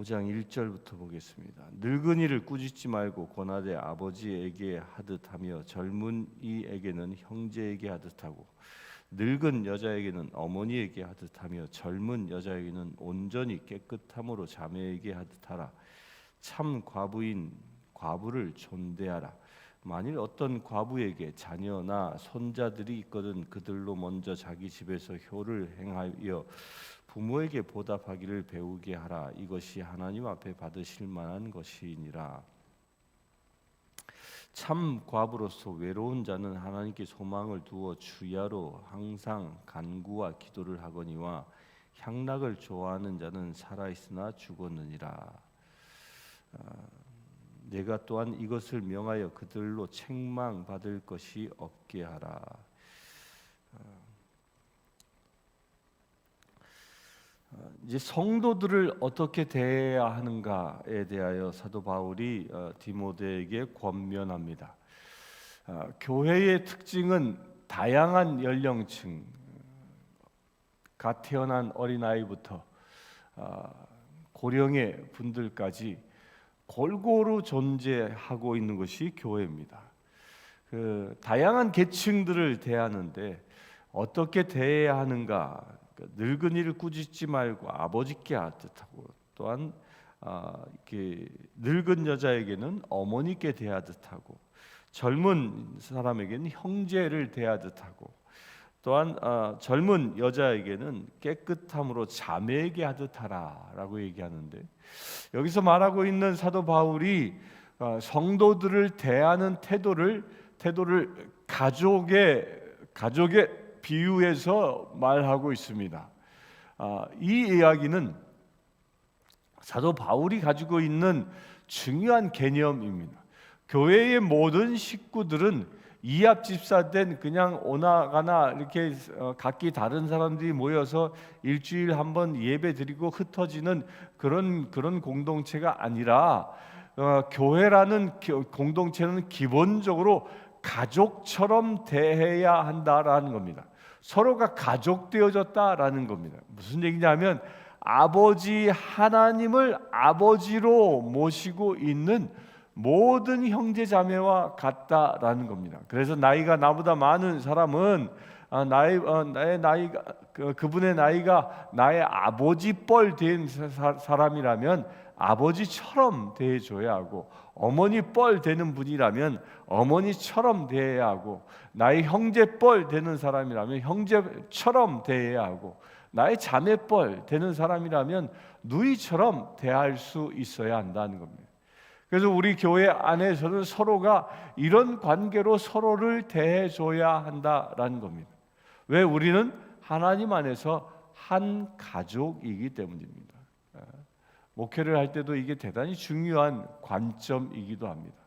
5장 1절부터 보겠습니다. 늙은이를 꾸짖지 말고 권하되 아버지에게 하듯하며 젊은이에게는 형제에게 하듯하고 늙은 여자에게는 어머니에게 하듯하며 젊은 여자에게는 온전히 깨끗함으로 자매에게 하듯하라. 참 과부인 과부를 존대하라. 만일 어떤 과부에게 자녀나 손자들이 있거든 그들로 먼저 자기 집에서 효를 행하여 부모에게 보답하기를 배우게 하라. 이것이 하나님 앞에 받으실 만한 것이니라. 참 과부로서 외로운 자는 하나님께 소망을 두어 주야로 항상 간구와 기도를 하거니와 향락을 좋아하는 자는 살아있으나 죽었느니라. 내가 또한 이것을 명하여 그들로 책망받을 것이 없게 하라. 이제 성도들을 어떻게 대해야 하는가에 대하여 사도 바울이 디모데에게 권면합니다. 교회의 특징은 다양한 연령층, 갓 태어난 어린아이부터 고령의 분들까지 골고루 존재하고 있는 것이 교회입니다. 그 다양한 계층들을 대하는데 어떻게 대해야 하는가? 늙은이를 꾸짖지 말고 아버지께 하듯하고 또한 이렇게 늙은 여자에게는 어머니께 대하듯하고 젊은 사람에게는 형제를 대하듯하고 또한 젊은 여자에게는 깨끗함으로 자매에게 하듯하라라고 얘기하는데 여기서 말하고 있는 사도 바울이 성도들을 대하는 태도를 가족의 비유해서 말하고 있습니다. 이 이야기는 사도 바울이 가지고 있는 중요한 개념입니다. 교회의 모든 식구들은 이합 집사된 그냥 오나가나 이렇게 각기 다른 사람들이 모여서 일주일 한번 예배 드리고 흩어지는 그런 공동체가 아니라 교회라는 공동체는 기본적으로 가족처럼 대해야 한다라는 겁니다. 서로가 가족 되어졌다라는 겁니다. 무슨 얘기냐면 아버지 하나님을 아버지로 모시고 있는 모든 형제 자매와 같다라는 겁니다. 그래서 나이가 나보다 많은 사람은 나의 나이가 그분의 나이가 나의 아버지 뻘 된 사람이라면 아버지처럼 대해줘야 하고 어머니 뻘 되는 분이라면 어머니처럼 대해야 하고 나의 형제 뻘 되는 사람이라면 형제처럼 대해야 하고 나의 자매 뻘 되는 사람이라면 누이처럼 대할 수 있어야 한다는 겁니다. 그래서 우리 교회 안에서는 서로가 이런 관계로 서로를 대해줘야 한다라는 겁니다. 왜? 우리는 하나님 안에서 한 가족이기 때문입니다. 목회를 할 때도 이게 대단히 중요한 관점이기도 합니다.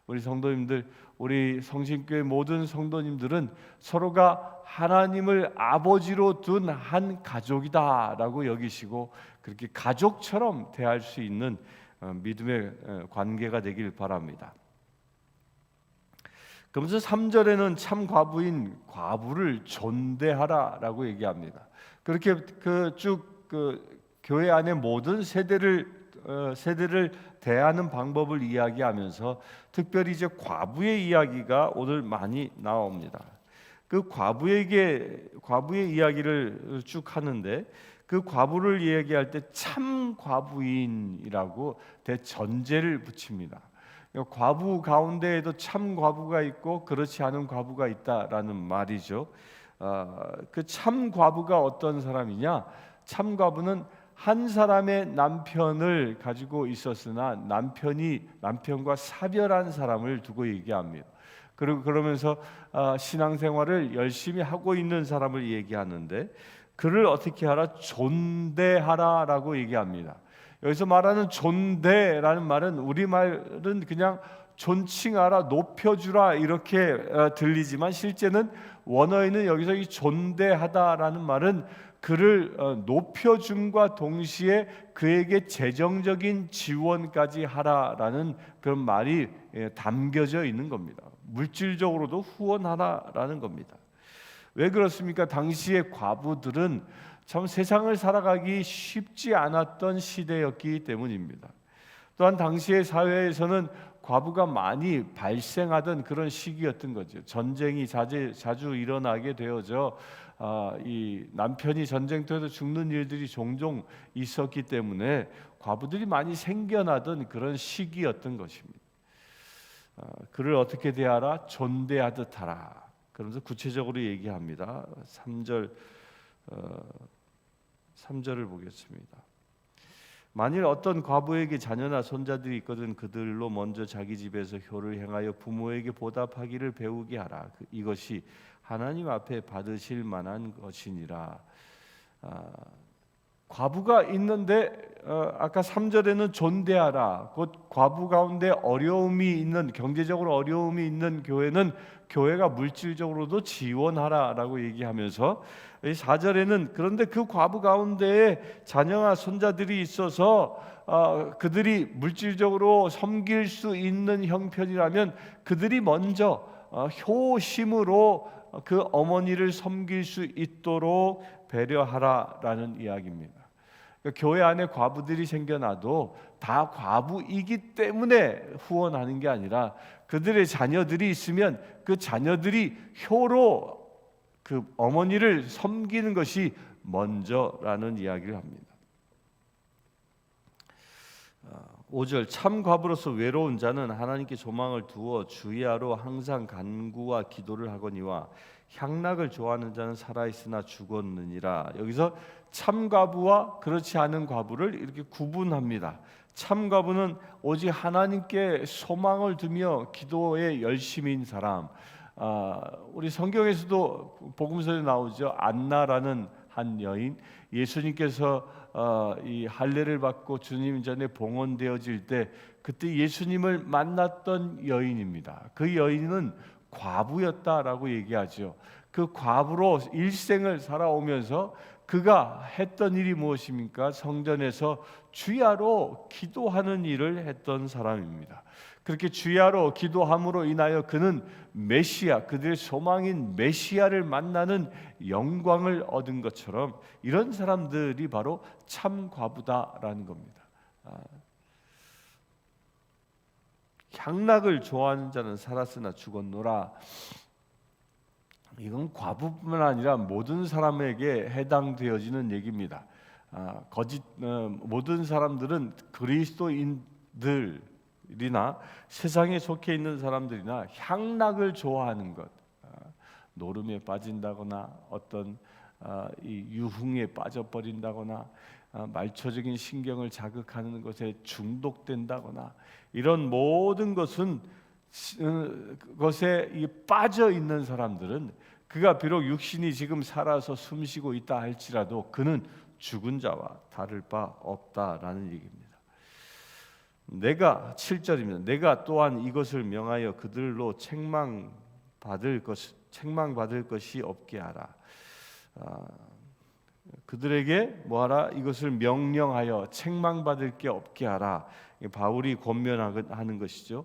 우리 성도님들, 우리 성신교회 모든 성도님들은 서로가 하나님을 아버지로 둔 한 가족이다라고 여기시고 그렇게 가족처럼 대할 수 있는 믿음의 관계가 되길 바랍니다. 그러면서 3절에는 참 과부인 과부를 존대하라라고 얘기합니다. 그렇게 쭉 교회 안의 모든 세대를 대하는 방법을 이야기하면서 특별히 이제 과부의 이야기가 오늘 많이 나옵니다. 그 과부의 이야기를 쭉 하는데 그 과부를 얘기할 때 참 과부인이라고 대전제를 붙입니다. 과부 가운데에도 참 과부가 있고 그렇지 않은 과부가 있다라는 말이죠. 그 참 과부가 어떤 사람이냐? 참 과부는 한 사람의 남편을 가지고 있었으나 남편과 사별한 사람을 두고 얘기합니다. 그리고 그러면서 신앙생활을 열심히 하고 있는 사람을 얘기하는데 그를 어떻게 하라? 존대하라라고 얘기합니다. 여기서 말하는 존대라는 말은 우리말은 그냥 존칭하라, 높여주라 이렇게 들리지만 실제는 원어에는 여기서 이 존대하다라는 말은 그를 높여줌과 동시에 그에게 재정적인 지원까지 하라라는 그런 말이 담겨져 있는 겁니다. 물질적으로도 후원하라라는 겁니다. 왜 그렇습니까? 당시의 과부들은 참 세상을 살아가기 쉽지 않았던 시대였기 때문입니다. 또한 당시의 사회에서는 과부가 많이 발생하던 그런 시기였던 거죠. 전쟁이 자주 일어나게 되어져 이 남편이 전쟁터에서 죽는 일들이 종종 있었기 때문에 과부들이 많이 생겨나던 그런 시기였던 것입니다. 그를 어떻게 대하라? 존대하듯 하라. 그러면서 구체적으로 얘기합니다. 3절을 보겠습니다. 만일 어떤 과부에게 자녀나 손자들이 있거든 그들로 먼저 자기 집에서 효를 행하여 부모에게 보답하기를 배우게 하라. 이것이 하나님 앞에 받으실 만한 것이니라. 과부가 있는데 아까 3절에는 존대하라. 곧 과부 가운데 어려움이 있는, 경제적으로 어려움이 있는 교회는 교회가 물질적으로도 지원하라라고 얘기하면서 4절에는 그런데 그 과부 가운데에 자녀와 손자들이 있어서 그들이 물질적으로 섬길 수 있는 형편이라면 그들이 먼저 효심으로 그 어머니를 섬길 수 있도록 배려하라라는 이야기입니다. 그러니까 교회 안에 과부들이 생겨나도 다 과부이기 때문에 후원하는 게 아니라 그들의 자녀들이 있으면 그 자녀들이 효로 그 어머니를 섬기는 것이 먼저라는 이야기를 합니다. 5절 참 과부로서 외로운 자는 하나님께 소망을 두어 주야로 항상 간구와 기도를 하거니와 향락을 좋아하는 자는 살아있으나 죽었느니라. 여기서 참 과부와 그렇지 않은 과부를 이렇게 구분합니다. 참 과부는 오직 하나님께 소망을 두며 기도에 열심인 사람. 우리 성경에서도 복음서에 나오죠. 안나라는 한 여인, 예수님께서 이 할례를 받고 주님 전에 봉헌되어질 때 그때 예수님을 만났던 여인입니다. 그 여인은 과부였다라고 얘기하죠. 그 과부로 일생을 살아오면서 그가 했던 일이 무엇입니까? 성전에서 주야로 기도하는 일을 했던 사람입니다. 그렇게 주야로 기도함으로 인하여 그는 메시아, 그들의 소망인 메시아를 만나는 영광을 얻은 것처럼 이런 사람들이 바로 참 과부다라는 겁니다. 향락을 좋아하는 자는 살았으나 죽었노라. 이건 과부뿐만 아니라 모든 사람에게 해당되어지는 얘기입니다. 모든 사람들은 그리스도인들이나 세상에 속해 있는 사람들이나 향락을 좋아하는 것, 노름에 빠진다거나 어떤 이 유흥에 빠져버린다거나 말초적인 신경을 자극하는 것에 중독된다거나 이런 모든 것에 빠져 있는 사람들은 그가 비록 육신이 지금 살아서 숨쉬고 있다 할지라도 그는 죽은 자와 다를 바 없다라는 얘기입니다. 7절입니다. 내가 또한 이것을 명하여 그들로 책망받을 것이 없게 하라. 그들에게 뭐하라? 이것을 명령하여 책망받을 게 없게 하라. 바울이 권면하는 것이죠.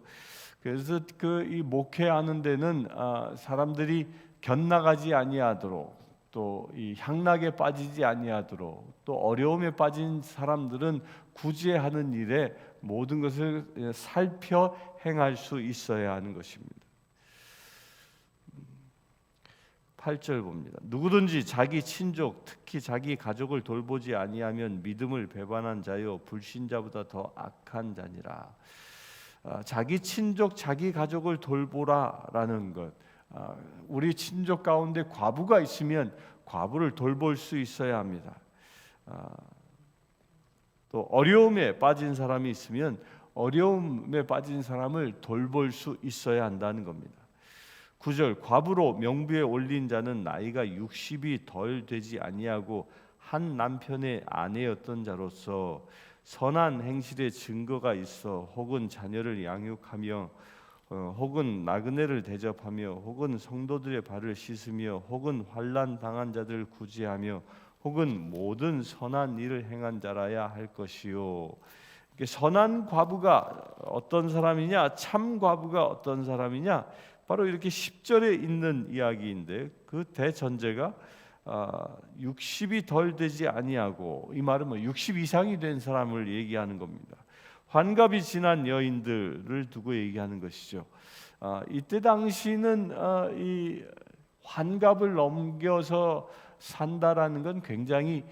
그래서 이 목회하는 데는 사람들이 견나가지 아니하도록 또 이 향락에 빠지지 아니하도록 또 어려움에 빠진 사람들은 구제하는 일에 모든 것을 살펴 행할 수 있어야 하는 것입니다. 8절 봅니다. 누구든지 자기 친족 특히 자기 가족을 돌보지 아니하면 믿음을 배반한 자요 불신자보다 더 악한 자니라. 자기 친족 자기 가족을 돌보라라는 것. 우리 친족 가운데 과부가 있으면 과부를 돌볼 수 있어야 합니다. 또 어려움에 빠진 사람이 있으면 어려움에 빠진 사람을 돌볼 수 있어야 한다는 겁니다. 9절 과부로 명부에 올린 자는 나이가 60이 덜 되지 아니하고 한 남편의 아내였던 자로서 선한 행실의 증거가 있어 혹은 자녀를 양육하며 혹은 나그네를 대접하며 혹은 성도들의 발을 씻으며 혹은 환난 당한 자들을 구제하며 혹은 모든 선한 일을 행한 자라야 할 것이요. 선한 과부가 어떤 사람이냐, 참 과부가 어떤 사람이냐, 바로 이렇게 10절에 있는 이야기인데 그 대전제가 60이 덜 되지 아니하고, 이 말은 60 이상이 된 사람을 얘기하는 겁니다. 환갑이 지난 여인들을 두고 얘기하는 것이죠. 이때 당시는 이 환갑을 넘겨서 산다라는 건 굉장히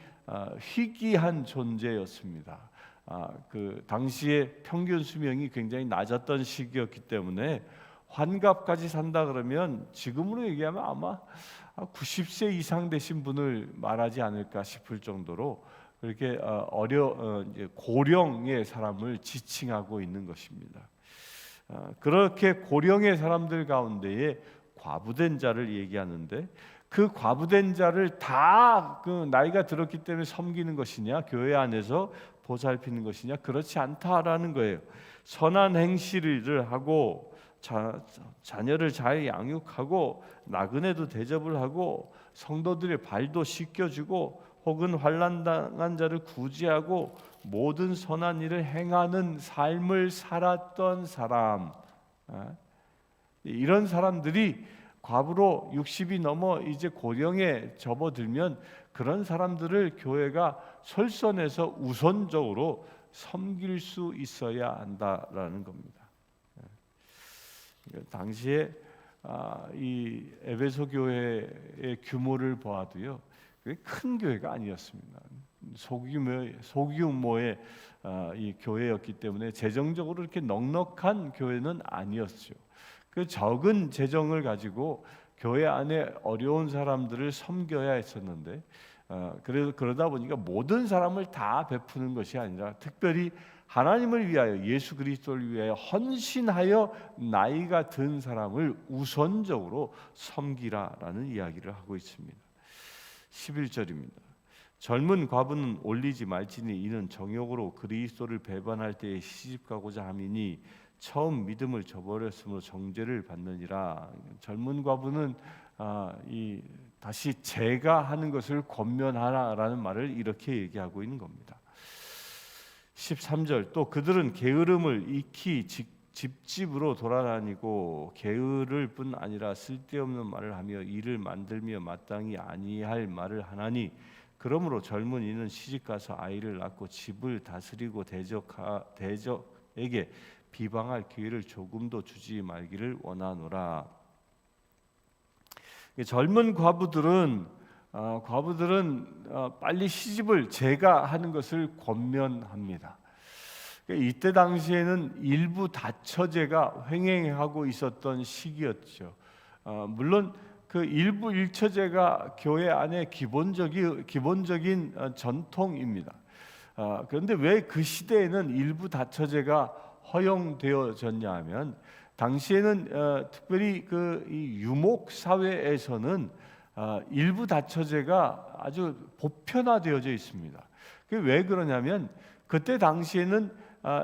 희귀한 존재였습니다. 그 당시에 평균 수명이 굉장히 낮았던 시기였기 때문에 환갑까지 산다 그러면 지금으로 얘기하면 아마 90세 이상 되신 분을 말하지 않을까 싶을 정도로 그렇게 이제 고령의 사람을 지칭하고 있는 것입니다. 그렇게 고령의 사람들 가운데에 과부된 자를 얘기하는데, 그 과부된 자를 다 그 나이가 들었기 때문에 섬기는 것이냐, 교회 안에서 보살피는 것이냐, 그렇지 않다라는 거예요. 선한 행실을 하고 자녀를 잘 양육하고 나그네도 대접을 하고 성도들의 발도 씻겨주고 혹은 환난당한 자를 구제하고 모든 선한 일을 행하는 삶을 살았던 사람, 이런 사람들이 과부로 60이 넘어 이제 고령에 접어들면 그런 사람들을 교회가 솔선해서 우선적으로 섬길 수 있어야 한다라는 겁니다. 당시에 이 에베소 교회의 규모를 보아도요, 큰 교회가 아니었습니다. 소규모의 이 교회였기 때문에 재정적으로 이렇게 넉넉한 교회는 아니었죠. 그 적은 재정을 가지고 교회 안에 어려운 사람들을 섬겨야 했었는데, 그러다 보니까 모든 사람을 다 베푸는 것이 아니라 특별히 하나님을 위하여, 예수 그리스도를 위하여 헌신하여 나이가 든 사람을 우선적으로 섬기라라는 이야기를 하고 있습니다. 11절입니다. 젊은 과부는 올리지 말지니 이는 정욕으로 그리스도를 배반할 때에 시집가고자 함이니 처음 믿음을 저버렸으므로 정죄를 받느니라. 젊은 과부는 다시 제가 하는 것을 권면하라라는 말을 이렇게 얘기하고 있는 겁니다. 13절, 또 그들은 게으름을 익히 집집으로 돌아다니고 게으를 뿐 아니라 쓸데없는 말을 하며 일을 만들며 마땅히 아니할 말을 하나니 그러므로 젊은이는 시집가서 아이를 낳고 집을 다스리고 대적에게 비방할 기회를 조금도 주지 말기를 원하노라. 젊은 과부들은 빨리 시집을 제가 하는 것을 권면합니다. 이때 당시에는 일부 다처제가 횡행하고 있었던 시기였죠. 물론 그 일부 일처제가 교회 안에 기본적인 전통입니다. 그런데 왜 그 시대에는 일부 다처제가 허용되어졌냐 하면, 당시에는 특별히 이 유목 사회에서는 일부 다처제가 아주 보편화되어져 있습니다. 그게 왜 그러냐면, 그때 당시에는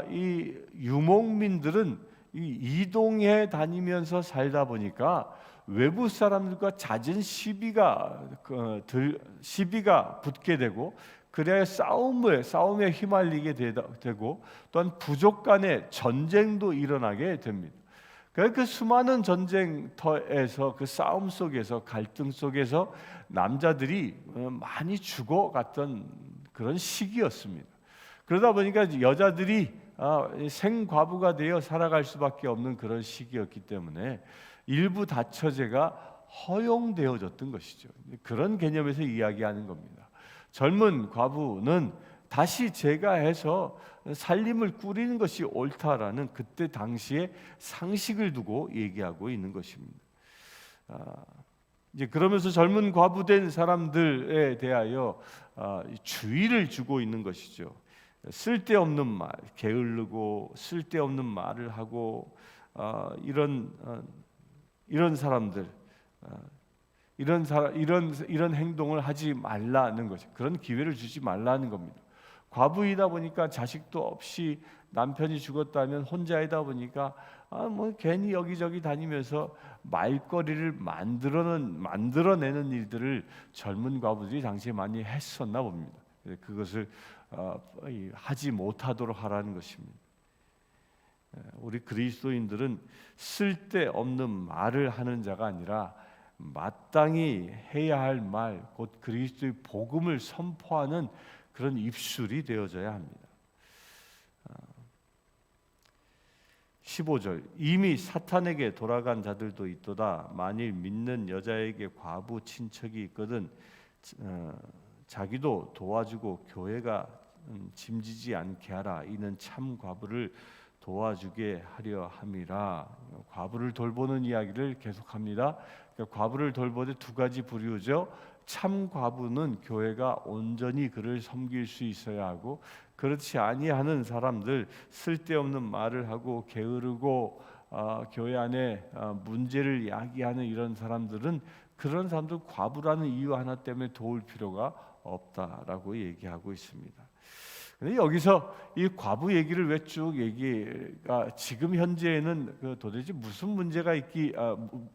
이 유목민들은 이동해 다니면서 살다 보니까 외부 사람들과 잦은 시비가 붙게 되고, 그래야 싸움에 휘말리게 되고, 또한 부족 간의 전쟁도 일어나게 됩니다. 그 수많은 전쟁터에서, 그 싸움 속에서, 갈등 속에서 남자들이 많이 죽어갔던 그런 시기였습니다. 그러다 보니까 여자들이 생과부가 되어 살아갈 수밖에 없는 그런 시기였기 때문에 일부 다처제가 허용되어졌던 것이죠. 그런 개념에서 이야기하는 겁니다. 젊은 과부는 다시 제가 해서 살림을 꾸리는 것이 옳다라는 그때 당시의 상식을 두고 얘기하고 있는 것입니다. 이제 그러면서 젊은 과부된 사람들에 대하여 주의를 주고 있는 것이죠. 쓸데없는 말, 게으르고 쓸데없는 말을 하고 이런 사람들, 이런 행동을 하지 말라는 거죠. 그런 기회를 주지 말라는 겁니다. 과부이다 보니까 자식도 없이 남편이 죽었다면 혼자이다 보니까 괜히 여기저기 다니면서 말거리를 만들어내는 일들을 젊은 과부들이 당시에 많이 했었나 봅니다. 그것을 하지 못하도록 하라는 것입니다. 우리 그리스도인들은 쓸데없는 말을 하는 자가 아니라 마땅히 해야 할 말, 곧 그리스도의 복음을 선포하는 그런 입술이 되어져야 합니다. 15절 이미 사탄에게 돌아간 자들도 있도다. 만일 믿는 여자에게 과부 친척이 있거든 자기도 도와주고 교회가 짐지지 않게 하라. 이는 참 과부를 도와주게 하려 함이라. 과부를 돌보는 이야기를 계속합니다. 그러니까 과부를 돌보되 두 가지 부류죠. 참 과부는 교회가 온전히 그를 섬길 수 있어야 하고, 그렇지 아니하는 사람들, 쓸데없는 말을 하고 게으르고 교회 안에 문제를 야기하는 이런 사람들은, 그런 사람들 과부라는 이유 하나 때문에 도울 필요가 없다라고 얘기하고 있습니다. 근데 여기서 이 과부 얘기를 왜 쭉 얘기가, 지금 현재에는 도대체 무슨 문제가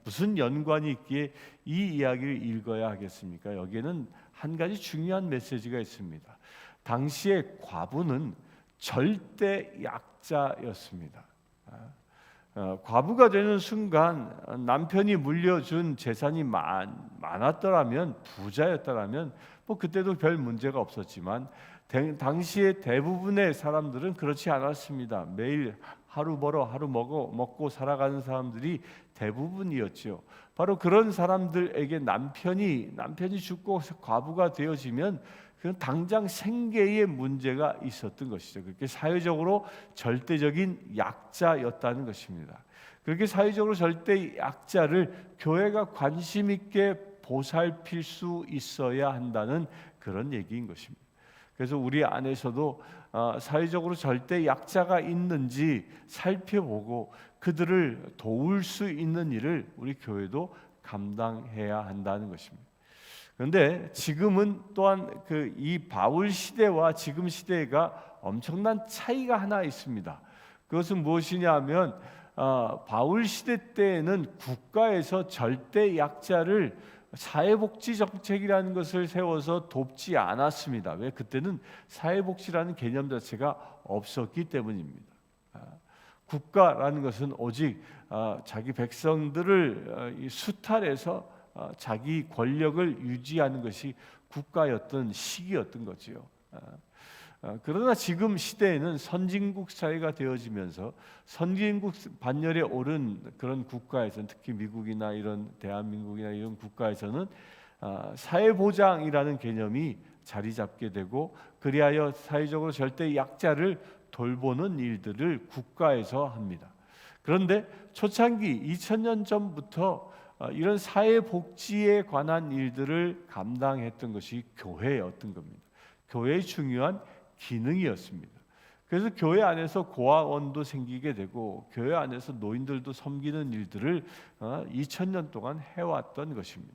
무슨 연관이 있기에 이 이야기를 읽어야 하겠습니까? 여기에는 한 가지 중요한 메시지가 있습니다. 당시에 과부는 절대 약자였습니다. 과부가 되는 순간 남편이 물려준 재산이 많았더라면, 부자였더라면 뭐 그때도 별 문제가 없었지만, 당시에 대부분의 사람들은 그렇지 않았습니다. 매일 하루 벌어 하루 먹고 살아가는 사람들이 대부분이었죠. 바로 그런 사람들에게 남편이 죽고 과부가 되어지면 그건 당장 생계에 문제가 있었던 것이죠. 그렇게 사회적으로 절대적인 약자였다는 것입니다. 그렇게 사회적으로 절대 약자를 교회가 관심 있게 보살필 수 있어야 한다는 그런 얘기인 것입니다. 그래서 우리 안에서도 사회적으로 절대 약자가 있는지 살펴보고 그들을 도울 수 있는 일을 우리 교회도 감당해야 한다는 것입니다. 그런데 지금은 또한 이 바울 시대와 지금 시대가 엄청난 차이가 하나 있습니다. 그것은 무엇이냐면 바울 시대 때에는 국가에서 절대 약자를 사회복지 정책이라는 것을 세워서 돕지 않았습니다. 왜? 그때는 사회복지라는 개념 자체가 없었기 때문입니다. 국가라는 것은 오직 자기 백성들을 수탈해서 자기 권력을 유지하는 것이 국가였던 시기였던 거지요. 그러나 지금 시대에는 선진국 사회가 되어지면서 선진국 반열에 오른 그런 국가에서는, 특히 미국이나 이런 대한민국이나 이런 국가에서는 사회보장이라는 개념이 자리 잡게 되고, 그리하여 사회적으로 절대 약자를 돌보는 일들을 국가에서 합니다. 그런데 초창기 2000년 전부터 이런 사회복지에 관한 일들을 감당했던 것이 교회였던 겁니다. 교회의 중요한 기능이었습니다. 그래서 교회 안에서 고아원도 생기게 되고 교회 안에서 노인들도 섬기는 일들을 2000년 동안 해왔던 것입니다.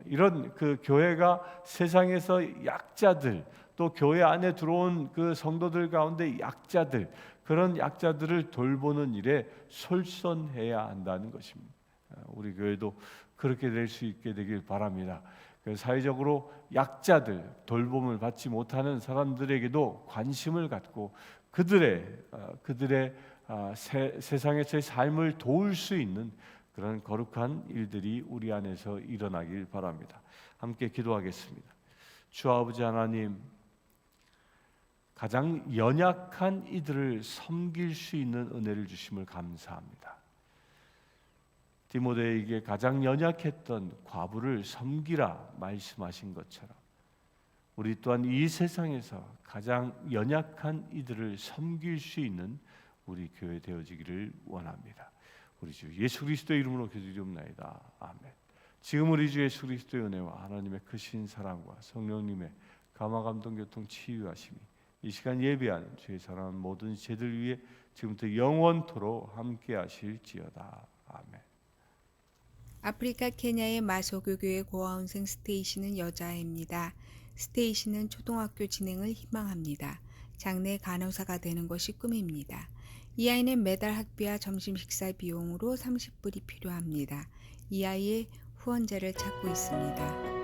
이런 교회가 세상에서 약자들, 또 교회 안에 들어온 성도들 가운데 약자들, 그런 약자들을 돌보는 일에 솔선해야 한다는 것입니다. 우리 교회도 그렇게 될 수 있게 되길 바랍니다. 사회적으로 약자들, 돌봄을 받지 못하는 사람들에게도 관심을 갖고 그들의 세상에서의 삶을 도울 수 있는 그런 거룩한 일들이 우리 안에서 일어나길 바랍니다. 함께 기도하겠습니다. 주 아버지 하나님, 가장 연약한 이들을 섬길 수 있는 은혜를 주심을 감사합니다. 디모데에게 가장 연약했던 과부를 섬기라 말씀하신 것처럼, 우리 또한 이 세상에서 가장 연약한 이들을 섬길 수 있는 우리 교회 되어지기를 원합니다. 우리 주 예수 그리스도의 이름으로 기도드리옵나이다. 아멘. 지금 우리 주 예수 그리스도의 은혜와 하나님의 크신 사랑과 성령님의 감화 감동 교통 치유하심이 이 시간 예배하는 주의 사랑하는 모든 제들 위에 지금부터 영원토록 함께 하실지어다. 아멘. 아프리카 케냐의 마소교교의 고아원생 스테이시는 여자아이입니다. 스테이시는 초등학교 진행을 희망합니다. 장래 간호사가 되는 것이 꿈입니다. 이 아이는 매달 학비와 점심 식사 비용으로 30불이 필요합니다. 이 아이의 후원자를 찾고 있습니다.